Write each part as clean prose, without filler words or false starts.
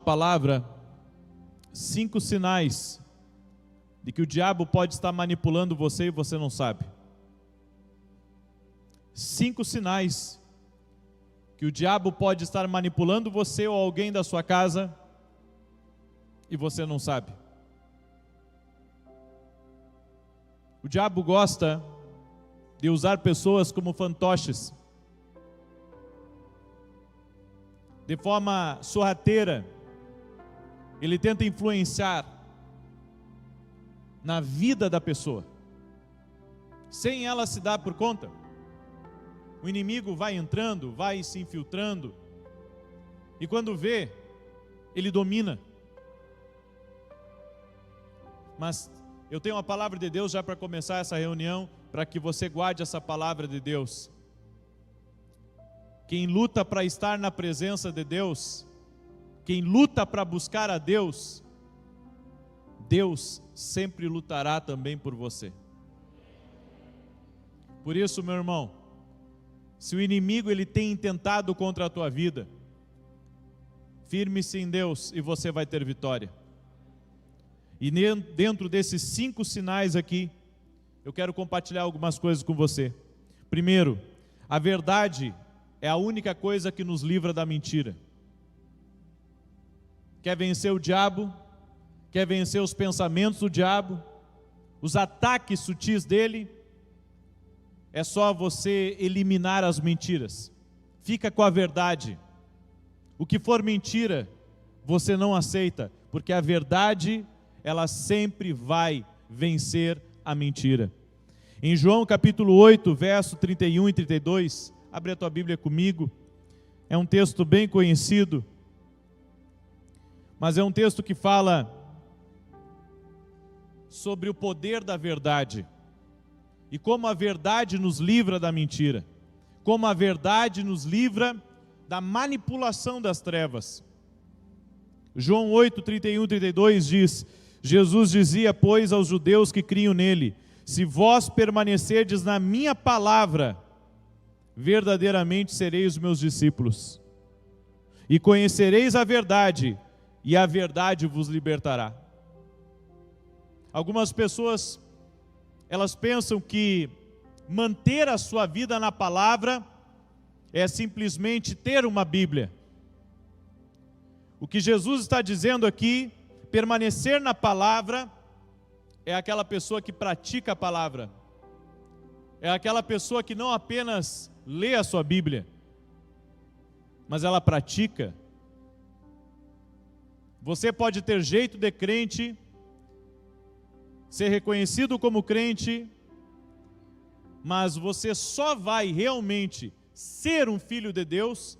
palavra 5 sinais de que o diabo pode estar manipulando você e você não sabe. 5 sinais que o diabo pode estar manipulando você ou alguém da sua casa e você não sabe. O diabo gosta de usar pessoas como fantoches, de forma sorrateira. Ele tenta influenciar na vida da pessoa, sem ela se dar por conta. O inimigo vai entrando, vai se infiltrando, e quando vê, ele domina. Mas eu tenho uma palavra de Deus já para começar essa reunião, para que você guarde essa palavra de Deus. Quem luta para estar na presença de Deus, quem luta para buscar a Deus, Deus sempre lutará também por você. Por isso, meu irmão, se o inimigo ele tem intentado contra a tua vida, firme-se em Deus e você vai ter vitória. E dentro desses 5 sinais aqui, eu quero compartilhar algumas coisas com você. Primeiro, a verdade é a única coisa que nos livra da mentira. Quer vencer o diabo? Quer vencer os pensamentos do diabo? Os ataques sutis dele? É só você eliminar as mentiras. Fica com a verdade. O que for mentira, você não aceita, porque a verdade, ela sempre vai vencer a mentira. Em João capítulo 8, verso 31 e 32, abre a tua Bíblia comigo. É um texto bem conhecido, mas é um texto que fala sobre o poder da verdade e como a verdade nos livra da mentira, como a verdade nos livra da manipulação das trevas. João 8, 31 e 32 diz: Jesus dizia, pois, aos judeus que criam nele: se vós permanecerdes na minha palavra, verdadeiramente sereis os meus discípulos, e conhecereis a verdade, e a verdade vos libertará. Algumas pessoas, elas pensam que manter a sua vida na palavra é simplesmente ter uma Bíblia. O que Jesus está dizendo aqui, permanecer na palavra, é aquela pessoa que pratica a palavra. É aquela pessoa que não apenas lê a sua Bíblia, mas ela pratica. Você pode ter jeito de crente, ser reconhecido como crente, mas você só vai realmente ser um filho de Deus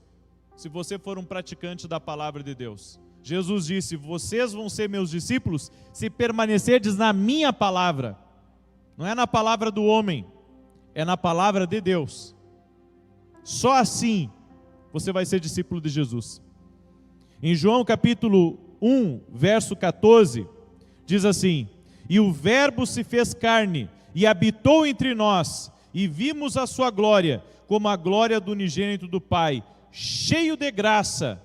se você for um praticante da palavra de Deus. Jesus disse: vocês vão ser meus discípulos se permanecerdes na minha palavra. Não é na palavra do homem, é na palavra de Deus. Só assim você vai ser discípulo de Jesus. Em João capítulo 1, verso 14, diz assim: e o verbo se fez carne e habitou entre nós, e vimos a sua glória, como a glória do unigênito do Pai, cheio de graça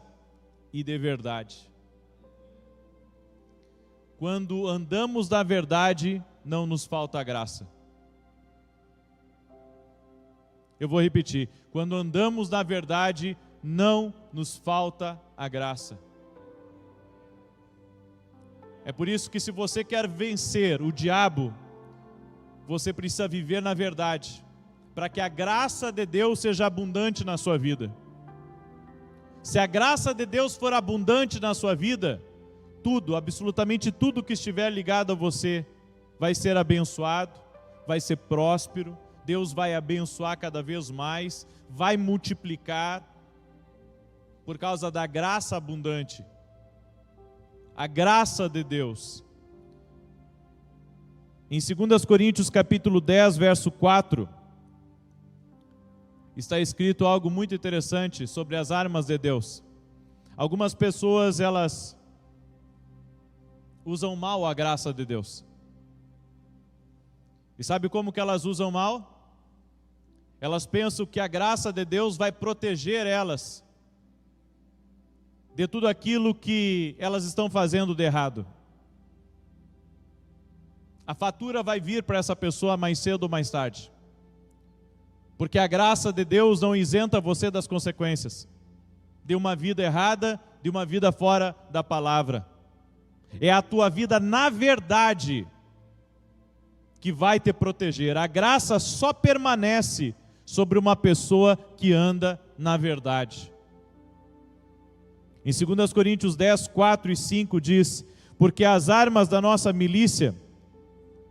e de verdade. Quando andamos na verdade, não nos falta graça. Eu vou repetir: quando andamos na verdade, não nos falta a graça. É por isso que, se você quer vencer o diabo, você precisa viver na verdade, para que a graça de Deus seja abundante na sua vida. Se a graça de Deus for abundante na sua vida, tudo, absolutamente tudo que estiver ligado a você vai ser abençoado, vai ser próspero. Deus vai abençoar cada vez mais, vai multiplicar, por causa da graça abundante. A graça de Deus. Em 2 Coríntios capítulo 10, verso 4, está escrito algo muito interessante sobre as armas de Deus. Algumas pessoas, elas usam mal a graça de Deus. E sabe como que elas usam mal? Elas pensam que a graça de Deus vai proteger elas de tudo aquilo que elas estão fazendo de errado. A fatura vai vir para essa pessoa mais cedo ou mais tarde. Porque a graça de Deus não isenta você das consequências de uma vida errada, de uma vida fora da palavra. É a tua vida na verdade que vai te proteger. A graça só permanece sobre uma pessoa que anda na verdade. Em 2 Coríntios 10, 4 e 5 diz: porque as armas da nossa milícia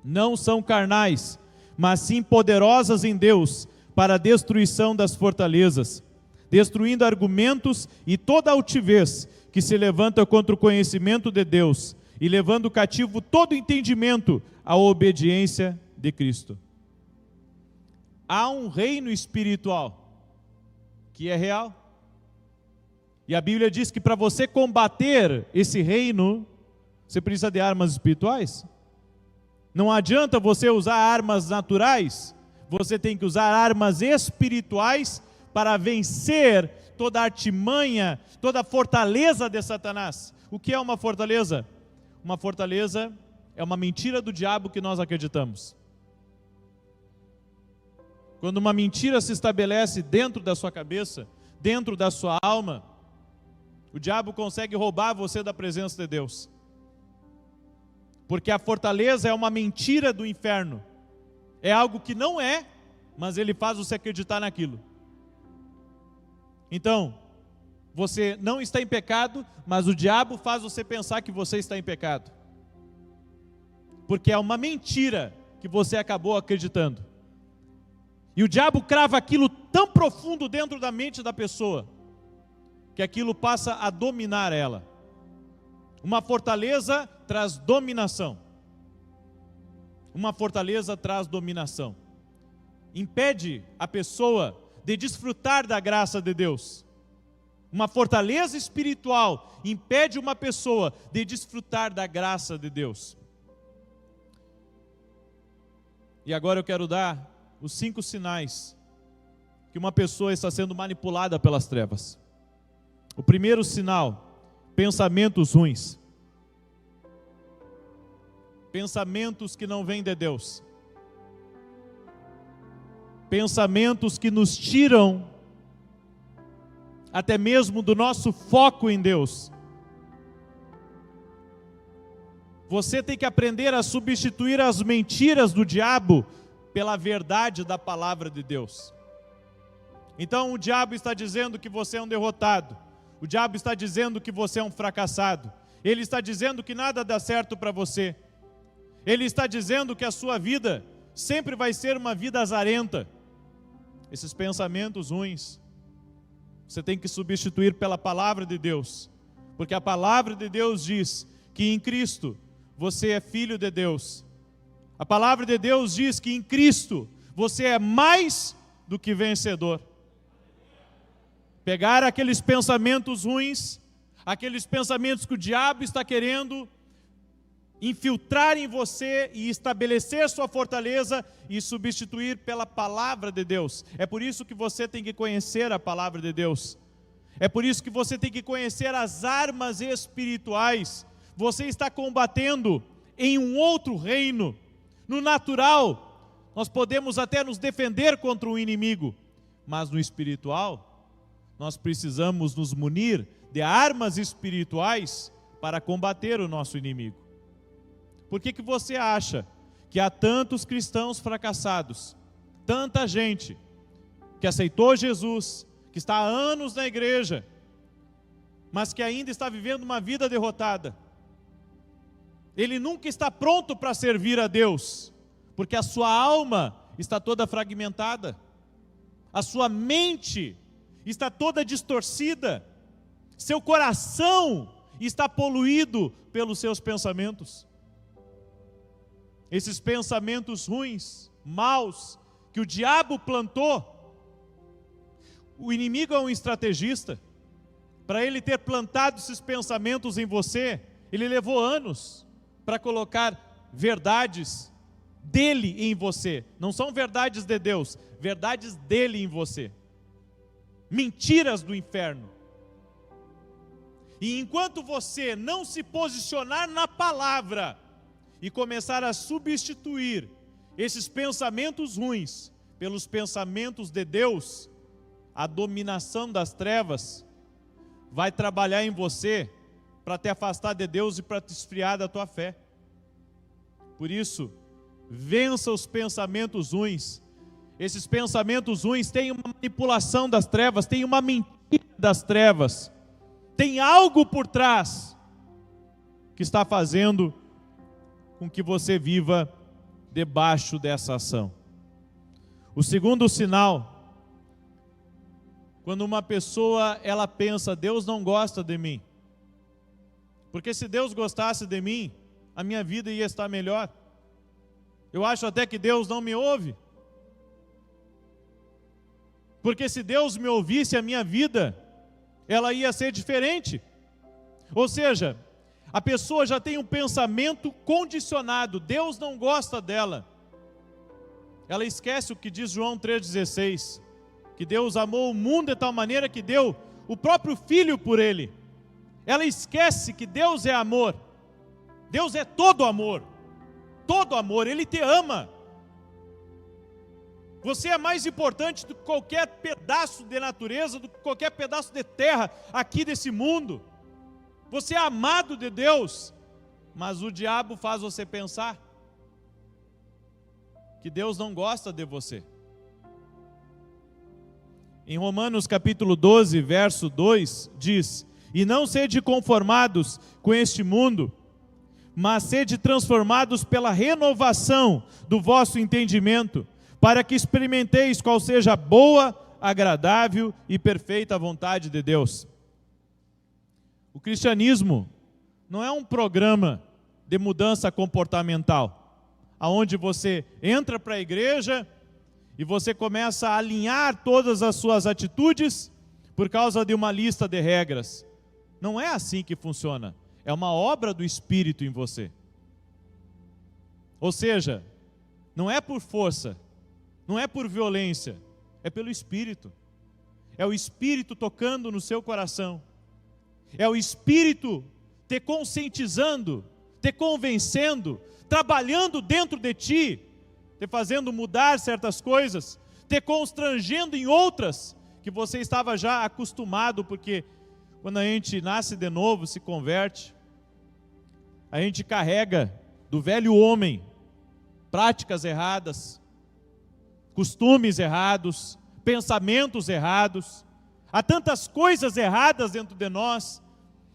não são carnais, mas sim poderosas em Deus, para a destruição das fortalezas, destruindo argumentos e toda altivez que se levanta contra o conhecimento de Deus, e levando cativo todo entendimento à obediência de Cristo. Há um reino espiritual que é real. E a Bíblia diz que para você combater esse reino, você precisa de armas espirituais. Não adianta você usar armas naturais, você tem que usar armas espirituais para vencer toda a artimanha, toda a fortaleza de Satanás. O que é uma fortaleza? Uma fortaleza é uma mentira do diabo que nós acreditamos. Quando uma mentira se estabelece dentro da sua cabeça, dentro da sua alma, o diabo consegue roubar você da presença de Deus. Porque a fortaleza é uma mentira do inferno. É algo que não é, mas ele faz você acreditar naquilo. Então, você não está em pecado, mas o diabo faz você pensar que você está em pecado. Porque é uma mentira que você acabou acreditando. E o diabo crava aquilo tão profundo dentro da mente da pessoa, que aquilo passa a dominar ela. Uma fortaleza traz dominação. Uma fortaleza traz dominação. Impede a pessoa de desfrutar da graça de Deus. Uma fortaleza espiritual impede uma pessoa de desfrutar da graça de Deus. E agora eu quero dar os 5 sinais que uma pessoa está sendo manipulada pelas trevas. O primeiro sinal: pensamentos ruins. Pensamentos que não vêm de Deus. Pensamentos que nos tiram até mesmo do nosso foco em Deus. Você tem que aprender a substituir as mentiras do diabo pela verdade da palavra de Deus. Então o diabo está dizendo que você é um derrotado. O diabo está dizendo que você é um fracassado. Ele está dizendo que nada dá certo para você. Ele está dizendo que a sua vida sempre vai ser uma vida azarenta. Esses pensamentos ruins, você tem que substituir pela palavra de Deus. Porque a palavra de Deus diz que em Cristo você é filho de Deus. A palavra de Deus diz que em Cristo você é mais do que vencedor. Pegar aqueles pensamentos ruins, aqueles pensamentos que o diabo está querendo infiltrar em você e estabelecer sua fortaleza e substituir pela palavra de Deus. É por isso que você tem que conhecer a palavra de Deus. É por isso que você tem que conhecer as armas espirituais. Você está combatendo em um outro reino. No natural, nós podemos até nos defender contra um inimigo, mas no espiritual, nós precisamos nos munir de armas espirituais para combater o nosso inimigo. Por que você acha que há tantos cristãos fracassados, tanta gente que aceitou Jesus, que está há anos na igreja, mas que ainda está vivendo uma vida derrotada? Ele nunca está pronto para servir a Deus, porque a sua alma está toda fragmentada, a sua mente está toda distorcida, seu coração está poluído pelos seus pensamentos. Esses pensamentos ruins, maus, que o diabo plantou. O inimigo é um estrategista. Para ele ter plantado esses pensamentos em você, ele levou anos para colocar verdades dele em você. Não são verdades de Deus, verdades dele em você. Mentiras do inferno. E enquanto você não se posicionar na palavra e começar a substituir esses pensamentos ruins pelos pensamentos de Deus, a dominação das trevas vai trabalhar em você para te afastar de Deus e para te esfriar da tua fé. Por isso, vença os pensamentos ruins. Esses pensamentos ruins têm uma manipulação das trevas, têm uma mentira das trevas, tem algo por trás que está fazendo com que você viva debaixo dessa ação. O segundo sinal, quando uma pessoa ela pensa, Deus não gosta de mim, porque se Deus gostasse de mim, a minha vida ia estar melhor. Eu acho até que Deus não me ouve, porque se Deus me ouvisse, a minha vida ela ia ser diferente. Ou seja, a pessoa já tem um pensamento condicionado, Deus não gosta dela. Ela esquece o que diz João 3,16, que Deus amou o mundo de tal maneira que deu o próprio Filho por ele. Ela esquece que Deus é amor. Deus é todo amor, Ele te ama. Você é mais importante do que qualquer pedaço de natureza, do que qualquer pedaço de terra aqui desse mundo. Você é amado de Deus, mas o diabo faz você pensar que Deus não gosta de você. Em Romanos capítulo 12, verso 2, diz: E não sede conformados com este mundo, mas sede transformados pela renovação do vosso entendimento, para que experimenteis qual seja a boa, agradável e perfeita vontade de Deus. O cristianismo não é um programa de mudança comportamental, aonde você entra para a igreja e você começa a alinhar todas as suas atitudes por causa de uma lista de regras. Não é assim que funciona. É uma obra do Espírito em você. Ou seja, não é por força, não é por violência, é pelo Espírito. É o Espírito tocando no seu coração. É o Espírito te conscientizando, te convencendo, trabalhando dentro de ti, te fazendo mudar certas coisas, te constrangendo em outras que você estava já acostumado, porque quando a gente nasce de novo, se converte, a gente carrega do velho homem práticas erradas, costumes errados, pensamentos errados. Há tantas coisas erradas dentro de nós,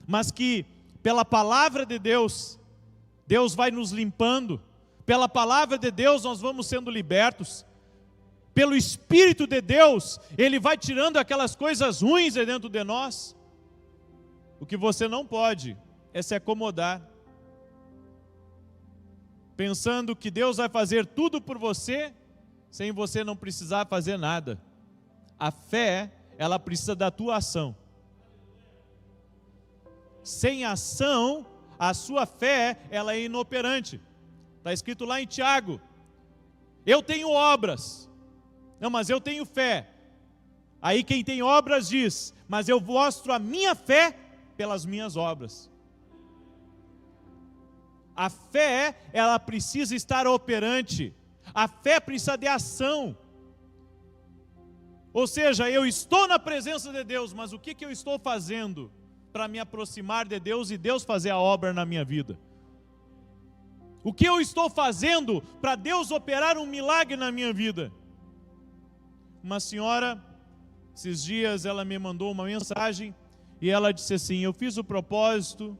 mas que pela palavra de Deus, Deus vai nos limpando. Pela palavra de Deus nós vamos sendo libertos. Pelo Espírito de Deus, Ele vai tirando aquelas coisas ruins de dentro de nós. O que você não pode é se acomodar, pensando que Deus vai fazer tudo por você, sem você não precisar fazer nada. A fé, ela precisa da tua ação. Sem ação, a sua fé, ela é inoperante. Está escrito lá em Tiago: eu tenho obras. Não, mas eu tenho fé. Aí quem tem obras diz: mas eu mostro a minha fé pelas minhas obras. A fé, ela precisa estar operante. A fé precisa de ação. Ou seja, eu estou na presença de Deus, mas o que eu estou fazendo para me aproximar de Deus e Deus fazer a obra na minha vida? O que eu estou fazendo para Deus operar um milagre na minha vida? Uma senhora, esses dias, ela me mandou uma mensagem e ela disse assim: eu fiz o propósito,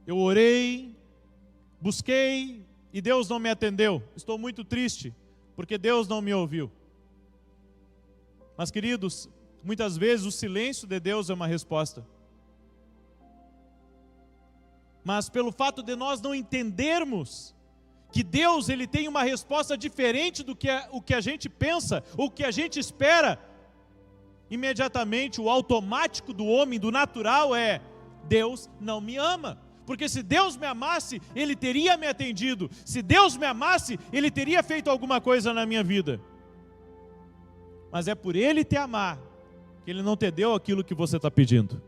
eu orei, busquei e Deus não me atendeu. Estou muito triste porque Deus não me ouviu. Mas, queridos, muitas vezes o silêncio de Deus é uma resposta. Mas pelo fato de nós não entendermos que Deus, Ele tem uma resposta diferente do que o que a gente pensa, ou o que a gente espera, imediatamente o automático do homem, do natural é: Deus não me ama. Porque se Deus me amasse, Ele teria me atendido. Se Deus me amasse, Ele teria feito alguma coisa na minha vida. Mas é por Ele te amar que Ele não te deu aquilo que você está pedindo.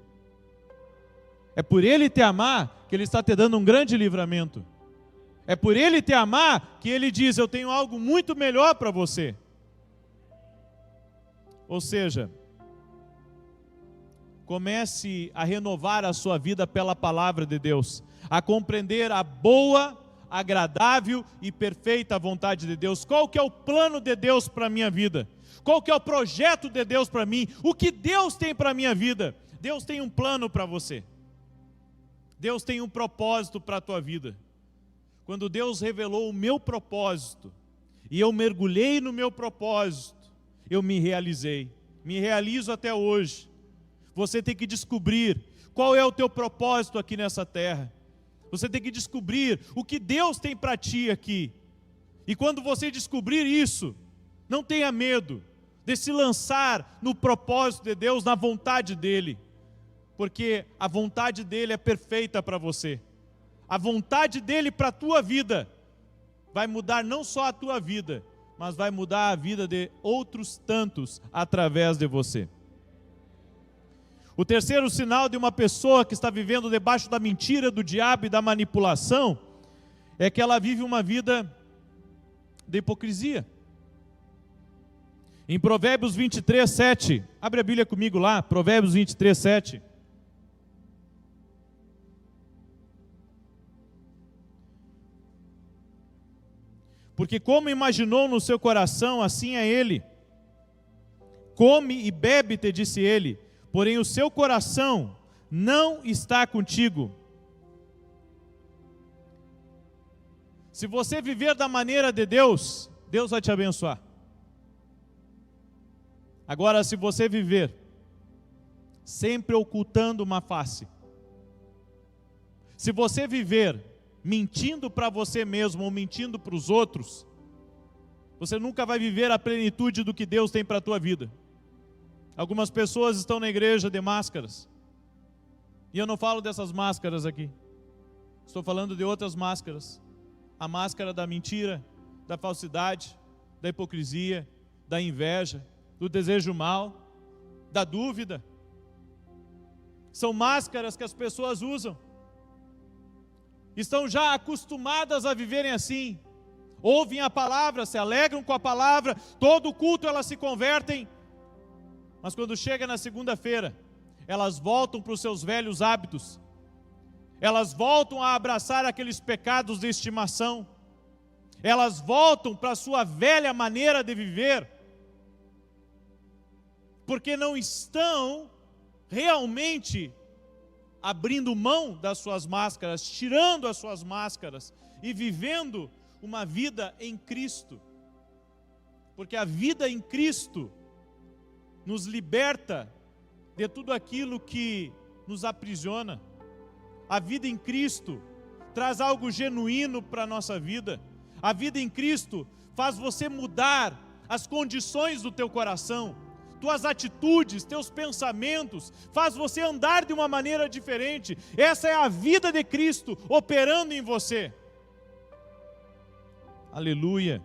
É por Ele te amar que Ele está te dando um grande livramento. É por Ele te amar que Ele diz: eu tenho algo muito melhor para você. Ou seja, comece a renovar a sua vida pela palavra de Deus, a compreender a boa, agradável e perfeita vontade de Deus. Qual que é o plano de Deus para a minha vida? Qual que é o projeto de Deus para mim? O que Deus tem para a minha vida? Deus tem um plano para você. Deus tem um propósito para a tua vida. Quando Deus revelou o meu propósito, e eu mergulhei no meu propósito, eu me realizei. Me realizo até hoje. Você tem que descobrir qual é o teu propósito aqui nessa terra. Você tem que descobrir o que Deus tem para ti aqui. E quando você descobrir isso, não tenha medo de se lançar no propósito de Deus, na vontade dEle. Porque a vontade dEle é perfeita para você. A vontade dEle para a tua vida vai mudar não só a tua vida, mas vai mudar a vida de outros tantos através de você. O terceiro sinal de uma pessoa que está vivendo debaixo da mentira do diabo e da manipulação é que ela vive uma vida de hipocrisia. Em Provérbios 23, 7, abre a Bíblia comigo lá, Provérbios 23, 7. Porque como imaginou no seu coração, assim é ele. Come e bebe, te disse ele, porém o seu coração não está contigo. Se você viver da maneira de Deus, Deus vai te abençoar. Agora, se você viver sempre ocultando uma face, se você viver mentindo para você mesmo ou mentindo para os outros, você nunca vai viver a plenitude do que Deus tem para a tua vida. Algumas pessoas estão na igreja de máscaras, e eu não falo dessas máscaras aqui, estou falando de outras máscaras. A máscara da mentira, da falsidade, da hipocrisia, da inveja, do desejo mal, da dúvida. São máscaras que as pessoas usam. Estão já acostumadas a viverem assim. Ouvem a palavra, se alegram com a palavra, todo culto elas se convertem. Mas quando chega na segunda-feira, elas voltam para os seus velhos hábitos. Elas voltam a abraçar aqueles pecados de estimação. Elas voltam para a sua velha maneira de viver. Porque não estão realmente abrindo mão das suas máscaras, tirando as suas máscaras e vivendo uma vida em Cristo. Porque a vida em Cristo nos liberta de tudo aquilo que nos aprisiona. A vida em Cristo traz algo genuíno para a nossa vida. A vida em Cristo faz você mudar as condições do teu coração, tuas atitudes, teus pensamentos, faz você andar de uma maneira diferente. Essa é a vida de Cristo operando em você. Aleluia.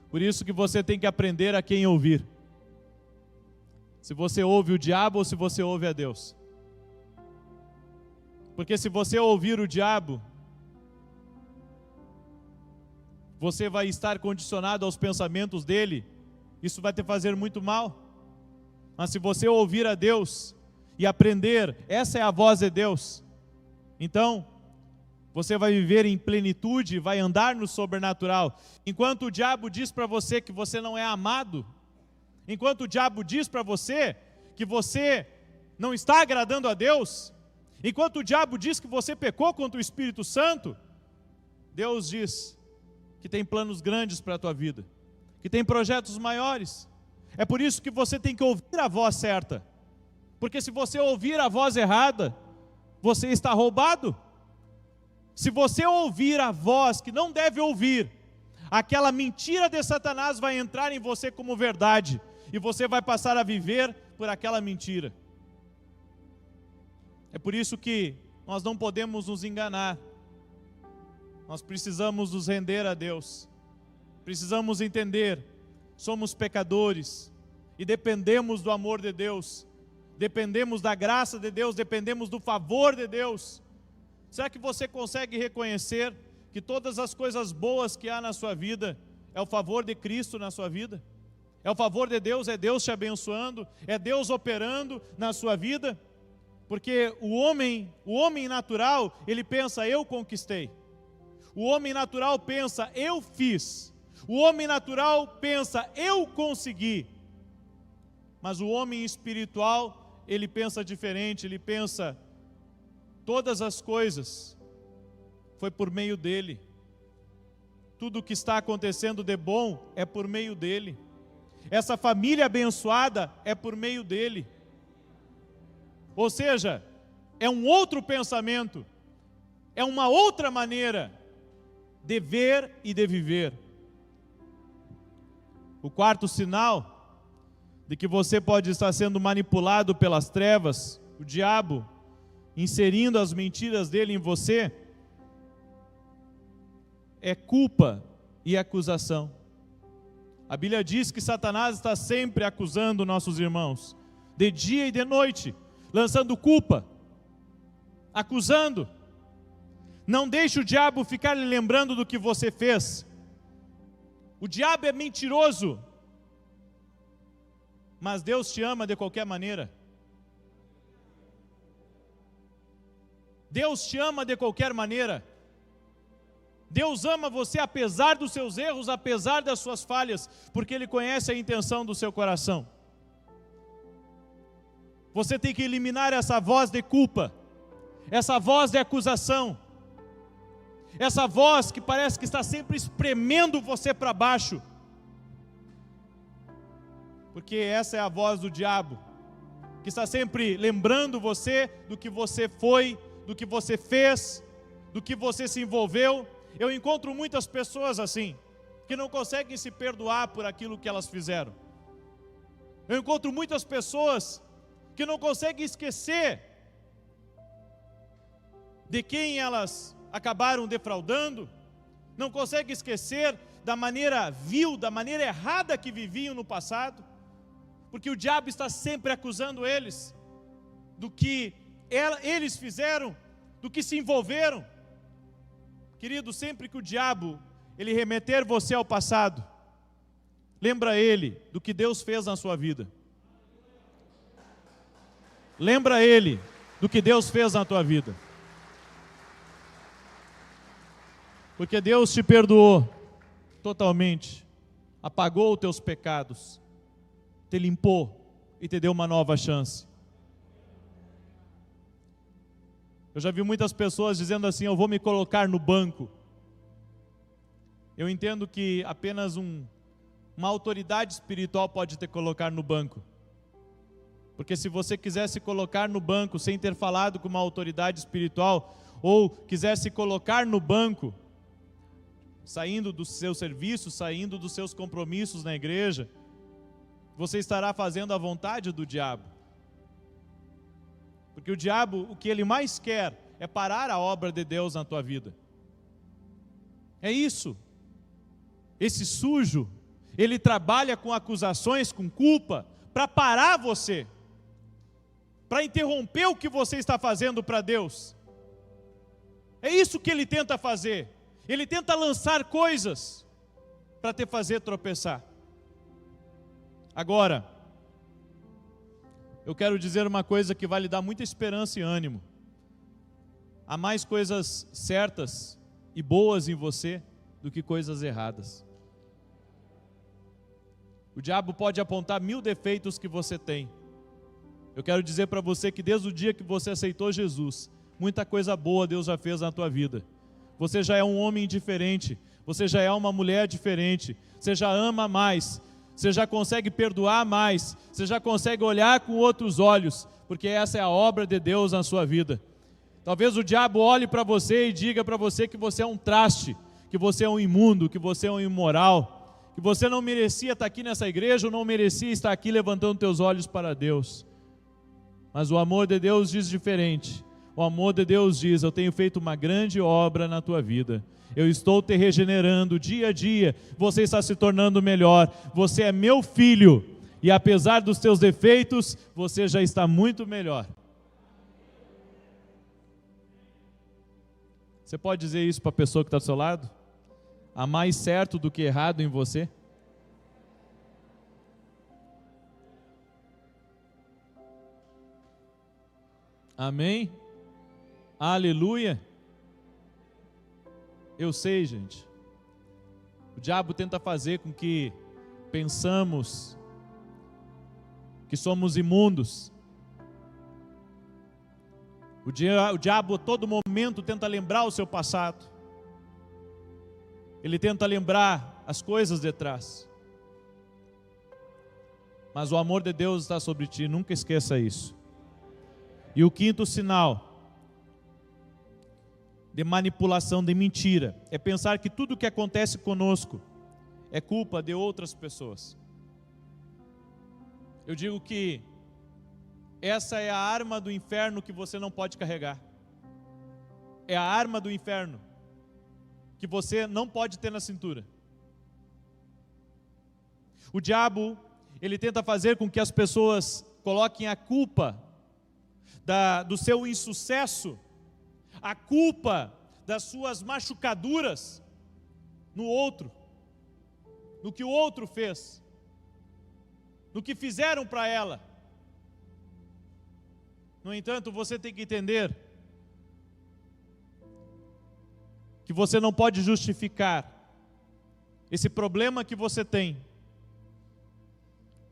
Por isso que você tem que aprender a quem ouvir. Se você ouve o diabo ou se você ouve a Deus. Porque se você ouvir o diabo, você vai estar condicionado aos pensamentos dele. Isso vai te fazer muito mal. Mas se você ouvir a Deus e aprender, essa é a voz de Deus, então você vai viver em plenitude, vai andar no sobrenatural. Enquanto o diabo diz para você que você não é amado, enquanto o diabo diz para você que você não está agradando a Deus, enquanto o diabo diz que você pecou contra o Espírito Santo, Deus diz que tem planos grandes para a tua vida, que tem projetos maiores. É por isso que você tem que ouvir a voz certa, porque se você ouvir a voz errada, você está roubado. Se você ouvir a voz que não deve ouvir, aquela mentira de Satanás vai entrar em você como verdade, e você vai passar a viver por aquela mentira. É por isso que nós não podemos nos enganar. Nós precisamos nos render a Deus. Precisamos entender, somos pecadores e dependemos do amor de Deus. dependemos da graça de Deus, dependemos do favor de Deus. Será que você consegue reconhecer que todas as coisas boas que há na sua vida é o favor de Cristo na sua vida? É o favor de Deus, é Deus te abençoando, é Deus operando na sua vida? Porque o homem natural, ele pensa, eu conquistei. O homem natural pensa, eu fiz. O homem natural pensa, eu consegui. Mas o homem espiritual, ele pensa diferente, ele pensa, todas as coisas foi por meio dele. Tudo o que está acontecendo de bom é por meio dele. Essa família abençoada é por meio dele. Ou seja, é um outro pensamento, é uma outra maneira de ver e de viver. O quarto sinal de que você pode estar sendo manipulado pelas trevas, o diabo inserindo as mentiras dele em você, é culpa e acusação. A Bíblia diz que Satanás está sempre acusando nossos irmãos, de dia e de noite, lançando culpa, acusando. Não deixe o diabo ficar lhe lembrando do que você fez. O diabo é mentiroso, mas Deus te ama de qualquer maneira. Deus te ama de qualquer maneira. Deus ama você apesar dos seus erros, apesar das suas falhas, porque Ele conhece a intenção do seu coração. Você tem que eliminar essa voz de culpa, essa voz de acusação, essa voz que parece que está sempre espremendo você para baixo, porque essa é a voz do diabo, que está sempre lembrando você do que você foi, do que você fez, do que você se envolveu. Eu encontro muitas pessoas assim, que não conseguem se perdoar por aquilo que elas fizeram. Eu encontro muitas pessoas que não conseguem esquecer de quem elas acabaram defraudando, não conseguem esquecer da maneira vil, da maneira errada que viviam no passado, porque o diabo está sempre acusando eles do que eles fizeram, do que se envolveram. Querido, sempre que o diabo ele remeter você ao passado, lembra ele do que Deus fez na sua vida. Lembra ele do que Deus fez na tua vida. Porque Deus te perdoou totalmente, apagou os teus pecados, te limpou e te deu uma nova chance. Eu já vi muitas pessoas dizendo assim, eu vou me colocar no banco. Eu entendo que apenas uma autoridade espiritual pode te colocar no banco. Porque se você quiser se colocar no banco sem ter falado com uma autoridade espiritual, ou quiser se colocar no banco, saindo do seu serviço, saindo dos seus compromissos na igreja, você estará fazendo a vontade do diabo. Porque o diabo, o que ele mais quer é parar a obra de Deus na tua vida. É isso. Esse sujo, ele trabalha com acusações, com culpa, para parar você, para interromper o que você está fazendo para Deus. É isso que ele tenta fazer. Ele tenta lançar coisas para te fazer tropeçar. Agora, eu quero dizer uma coisa que vai lhe dar muita esperança e ânimo. Há mais coisas certas e boas em você do que coisas erradas. O diabo pode apontar 1000 defeitos que você tem. Eu quero dizer para você que desde o dia que você aceitou Jesus, muita coisa boa Deus já fez na tua vida. Você já é um homem diferente, você já é uma mulher diferente, você já ama mais, você já consegue perdoar mais, você já consegue olhar com outros olhos, porque essa é a obra de Deus na sua vida. Talvez o diabo olhe para você e diga para você que você é um traste, que você é um imundo, que você é um imoral, que você não merecia estar aqui nessa igreja, ou não merecia estar aqui levantando teus olhos para Deus. Mas o amor de Deus diz diferente. O amor de Deus diz, eu tenho feito uma grande obra na tua vida. Eu estou te regenerando dia a dia. Você está se tornando melhor. Você é meu filho. E apesar dos teus defeitos, você já está muito melhor. Você pode dizer isso para a pessoa que está do seu lado? Há mais certo do que errado em você? Amém? Aleluia! Eu sei, gente. O diabo tenta fazer com que pensamos que somos imundos. O diabo a todo momento tenta lembrar o seu passado. Ele tenta lembrar as coisas de trás. Mas o amor de Deus está sobre ti, nunca esqueça isso. E o quinto sinal de manipulação, de mentira, é pensar que tudo o que acontece conosco é culpa de outras pessoas. Eu digo que essa é a arma do inferno que você não pode carregar. É a arma do inferno que você não pode ter na cintura. O diabo, ele tenta fazer com que as pessoas coloquem a culpa do seu insucesso, a culpa das suas machucaduras no outro, no que o outro fez, no que fizeram para ela. No entanto, você tem que entender que você não pode justificar esse problema que você tem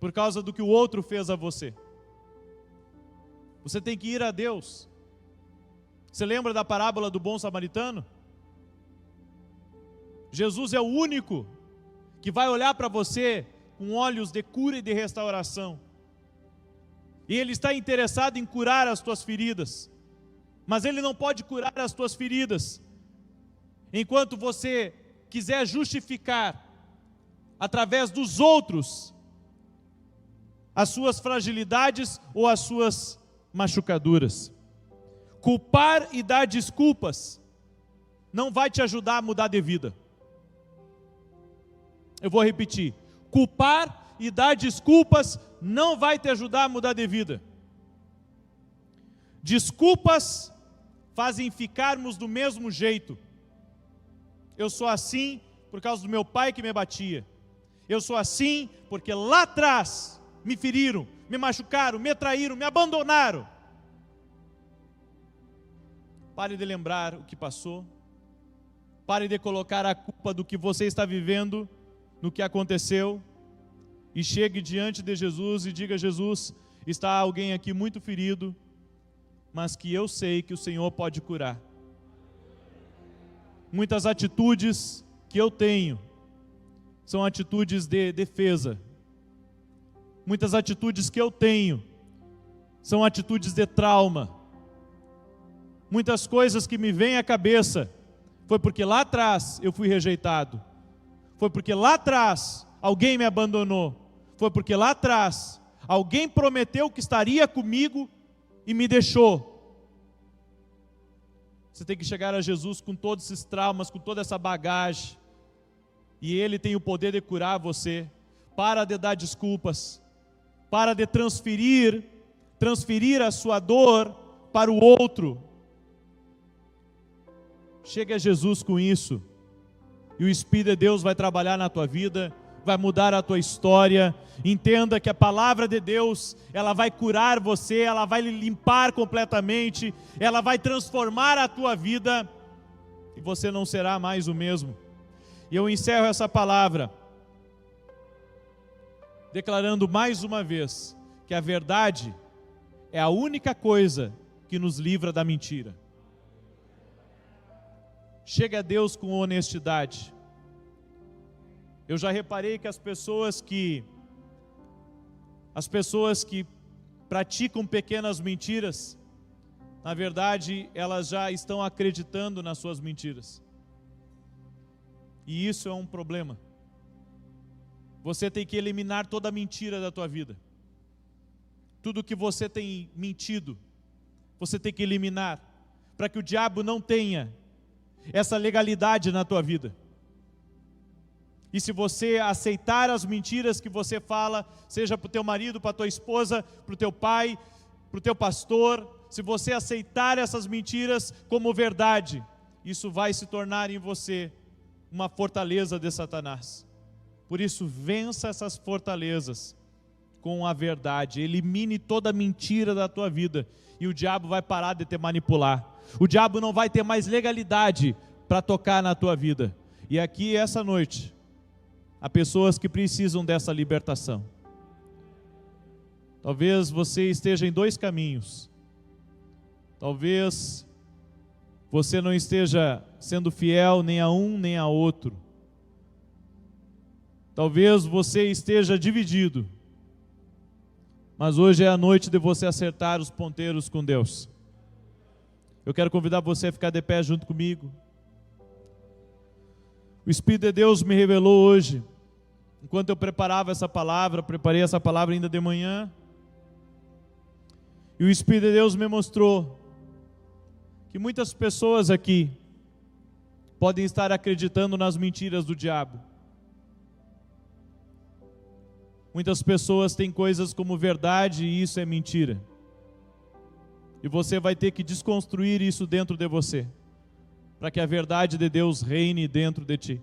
por causa do que o outro fez a você. Você tem que ir a Deus. Você lembra da parábola do bom samaritano? Jesus é o único que vai olhar para você com olhos de cura e de restauração. E Ele está interessado em curar as tuas feridas. Mas Ele não pode curar as tuas feridas enquanto você quiser justificar através dos outros as suas fragilidades ou as suas machucaduras. Culpar e dar desculpas não vai te ajudar a mudar de vida. Eu vou repetir. Culpar e dar desculpas não vai te ajudar a mudar de vida. Desculpas fazem ficarmos do mesmo jeito. Eu sou assim por causa do meu pai que me batia. Eu sou assim porque lá atrás me feriram, me machucaram, me traíram, me abandonaram. Pare de lembrar o que passou. Pare de colocar a culpa do que você está vivendo no que aconteceu. E chegue diante de Jesus e diga: Jesus, está alguém aqui muito ferido, mas que eu sei que o Senhor pode curar. Muitas atitudes que eu tenho são atitudes de defesa. Muitas atitudes que eu tenho são atitudes de trauma. Muitas coisas que me vêm à cabeça foi porque lá atrás eu fui rejeitado. Foi porque lá atrás alguém me abandonou. Foi porque lá atrás alguém prometeu que estaria comigo e me deixou. Você tem que chegar a Jesus com todos esses traumas, com toda essa bagagem. E Ele tem o poder de curar você. Para de dar desculpas. Para de transferir a sua dor para o outro. Chegue a Jesus com isso, e o Espírito de Deus vai trabalhar na tua vida, vai mudar a tua história. Entenda que a palavra de Deus, ela vai curar você, ela vai lhe limpar completamente, ela vai transformar a tua vida, e você não será mais o mesmo. E eu encerro essa palavra, declarando mais uma vez, que a verdade é a única coisa que nos livra da mentira. Chega a Deus com honestidade. Eu já reparei que as pessoas que praticam pequenas mentiras, na verdade, elas já estão acreditando nas suas mentiras. E isso é um problema. Você tem que eliminar toda a mentira da tua vida. Tudo que você tem mentido, você tem que eliminar, para que o diabo não tenha essa legalidade na tua vida. E se você aceitar as mentiras que você fala, seja para o teu marido, para a tua esposa, para o teu pai, para o teu pastor, se você aceitar essas mentiras como verdade, isso vai se tornar em você uma fortaleza de Satanás. Por isso, vença essas fortalezas com a verdade, elimine toda mentira da tua vida, e o diabo vai parar de te manipular. O diabo não vai ter mais legalidade para tocar na tua vida. E aqui, essa noite, há pessoas que precisam dessa libertação. Talvez você esteja em dois caminhos. Talvez você não esteja sendo fiel nem a um nem a outro. Talvez você esteja dividido. Mas hoje é a noite de você acertar os ponteiros com Deus. Eu quero convidar você a ficar de pé junto comigo. O Espírito de Deus me revelou hoje, enquanto eu preparei essa palavra ainda de manhã, e o Espírito de Deus me mostrou que muitas pessoas aqui podem estar acreditando nas mentiras do diabo. Muitas pessoas têm coisas como verdade e isso é mentira. E você vai ter que desconstruir isso dentro de você, para que a verdade de Deus reine dentro de ti.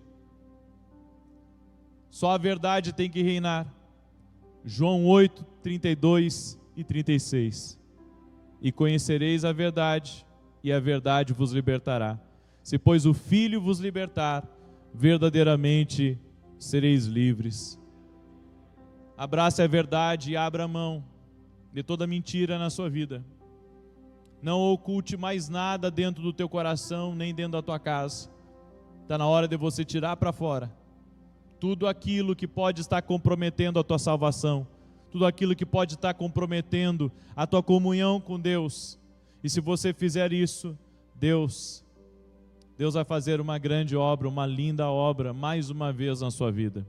Só a verdade tem que reinar. João 8, 32 e 36. E conhecereis a verdade, e a verdade vos libertará. Se pois o Filho vos libertar, verdadeiramente sereis livres. Abrace a verdade e abra mão de toda mentira na sua vida. Não oculte mais nada dentro do teu coração, nem dentro da tua casa. Está na hora de você tirar para fora tudo aquilo que pode estar comprometendo a tua salvação, tudo aquilo que pode estar comprometendo a tua comunhão com Deus. E se você fizer isso, Deus vai fazer uma grande obra, uma linda obra, mais uma vez na sua vida.